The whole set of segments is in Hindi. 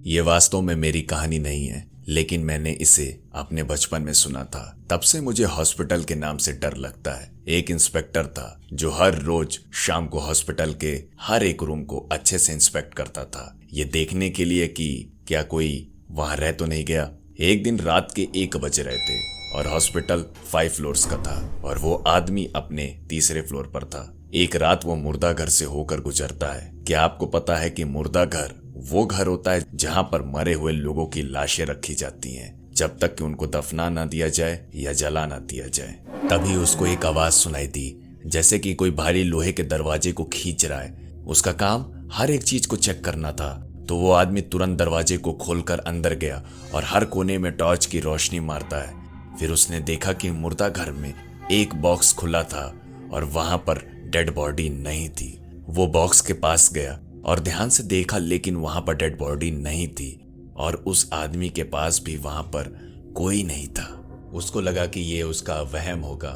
ये वास्तव में मेरी कहानी नहीं है, लेकिन मैंने इसे अपने बचपन में सुना था। तब से मुझे हॉस्पिटल के नाम से डर लगता है। एक इंस्पेक्टर था जो हर रोज शाम को हॉस्पिटल के हर एक रूम को अच्छे से इंस्पेक्ट करता था, ये देखने के लिए कि क्या कोई वहां रह तो नहीं गया। एक दिन रात के 1 बज रहे थे और हॉस्पिटल 5 फ्लोर्स का था और वो आदमी अपने तीसरे फ्लोर पर था। एक रात वो मुर्दा घर से होकर गुजरता है। क्या आपको पता है कि मुर्दा घर वो घर होता है जहां पर मरे हुए लोगों की लाशें रखी जाती हैं जब तक कि उनको दफना ना दिया जाए या जला ना दिया जाए। तभी उसको एक आवाज सुनाई दी, जैसे कि कोई भारी लोहे के दरवाजे को खींच रहा है। उसका काम हर एक चीज को चेक करना था, तो वो आदमी तुरंत दरवाजे को खोलकर अंदर गया और हर कोने में टॉर्च की रोशनी मारता है। फिर उसने देखा कि मुर्दा घर में एक बॉक्स खुला था और वहां पर डेड बॉडी नहीं थी। वो बॉक्स के पास गया और ध्यान से देखा, लेकिन वहां पर डेड बॉडी नहीं थी और उस आदमी के पास भी वहां पर कोई नहीं था। उसको लगा कि ये उसका वहम होगा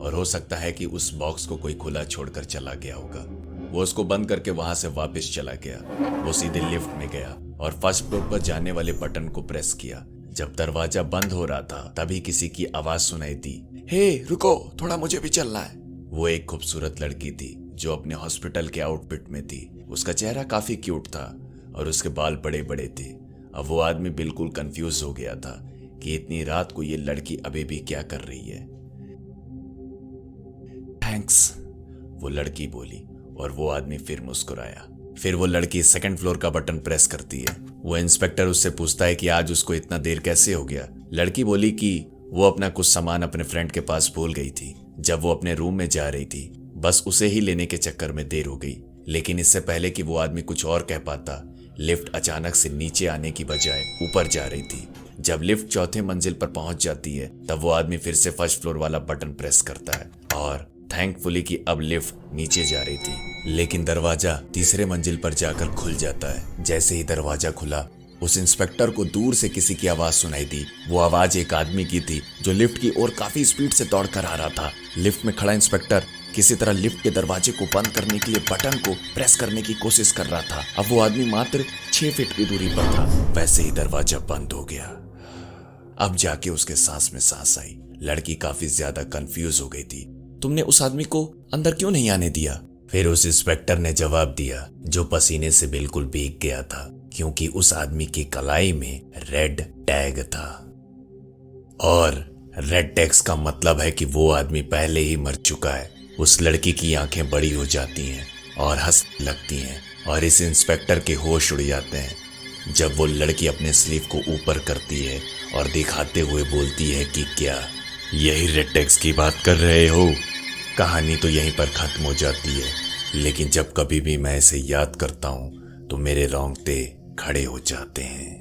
और हो सकता है कि उस बॉक्स को कोई खुला छोड़कर चला गया होगा। वो उसको बंद करके वहां से वापस चला गया। वो सीधे लिफ्ट में गया और फर्स्ट फ्लोर पर जाने वाले बटन को प्रेस किया। जब दरवाजा बंद हो रहा था तभी किसी की आवाज सुनाई दी, हे रुको, थोड़ा मुझे भी चलना है। वो एक खूबसूरत लड़की थी जो अपने हॉस्पिटल के आउटफिट में थी। उसका चेहरा काफी क्यूट था और उसके बाल बड़े बड़े थे। अब वो आदमी बिल्कुल कंफ्यूज हो गया था कि इतनी रात को ये लड़की अभी भी क्या कर रही है। थैंक्स, वो लड़की बोली और वो आदमी फिर मुस्कुराया। फिर वो लड़की 2nd फ्लोर का बटन प्रेस करती है। वो इंस्पेक्टर उससे पूछता है कि आज उसको इतना देर कैसे हो गया। लड़की बोली कि वो अपना कुछ सामान अपने फ्रेंड के पास भूल गई थी जब वो अपने रूम में जा रही थी। बस उसे ही लेने के चक्कर में देर हो गई। लेकिन इससे पहले कि वो आदमी कुछ और कह पाता, लिफ्ट अचानक से नीचे आने की बजाय ऊपर जा रही थी। जब लिफ्ट 4थे मंजिल पर पहुंच जाती है तब वो आदमी फिर से 1st फ्लोर वाला बटन प्रेस करता है और थैंकफुली कि अब लिफ्ट नीचे जा रही थी। लेकिन दरवाजा 3रे मंजिल पर जाकर खुल जाता है। जैसे ही दरवाजा खुला, उस इंस्पेक्टर को दूर से किसी की आवाज सुनाई दी। वो आवाज एक आदमी की थी जो लिफ्ट की ओर काफी स्पीड से दौड़कर आ रहा था। लिफ्ट में खड़ा इंस्पेक्टर किसी तरह लिफ्ट के दरवाजे को बंद करने के लिए बटन को प्रेस करने की कोशिश कर रहा था। अब वो आदमी मात्र 6 फीट की दूरी पर था। वैसे ही दरवाजा बंद हो गया। अब जाके उसके सांस में सांस आई। लड़की काफी ज्यादा कंफ्यूज हो गई थी। तुमने उस आदमी को अंदर क्यों नहीं आने दिया? फिर उस इंस्पेक्टर ने जवाब दिया, जो पसीने से बिल्कुल भीग गया था, क्योंकि उस आदमी की कलाई में रेड टैग था। और रेड टैग्स का मतलब है कि वो आदमी पहले ही मर चुका है। उस लड़की की आंखें बड़ी हो जाती हैं और हंसने लगती हैं और इस इंस्पेक्टर के होश उड़ जाते हैं जब वो लड़की अपने स्लीव को ऊपर करती है और दिखाते हुए बोलती है कि क्या यही रेड टैग्स की बात कर रहे हो? कहानी तो यहीं पर खत्म हो जाती है, लेकिन जब कभी भी मैं इसे याद करता हूँ तो मेरे रोंगटे खड़े हो जाते हैं।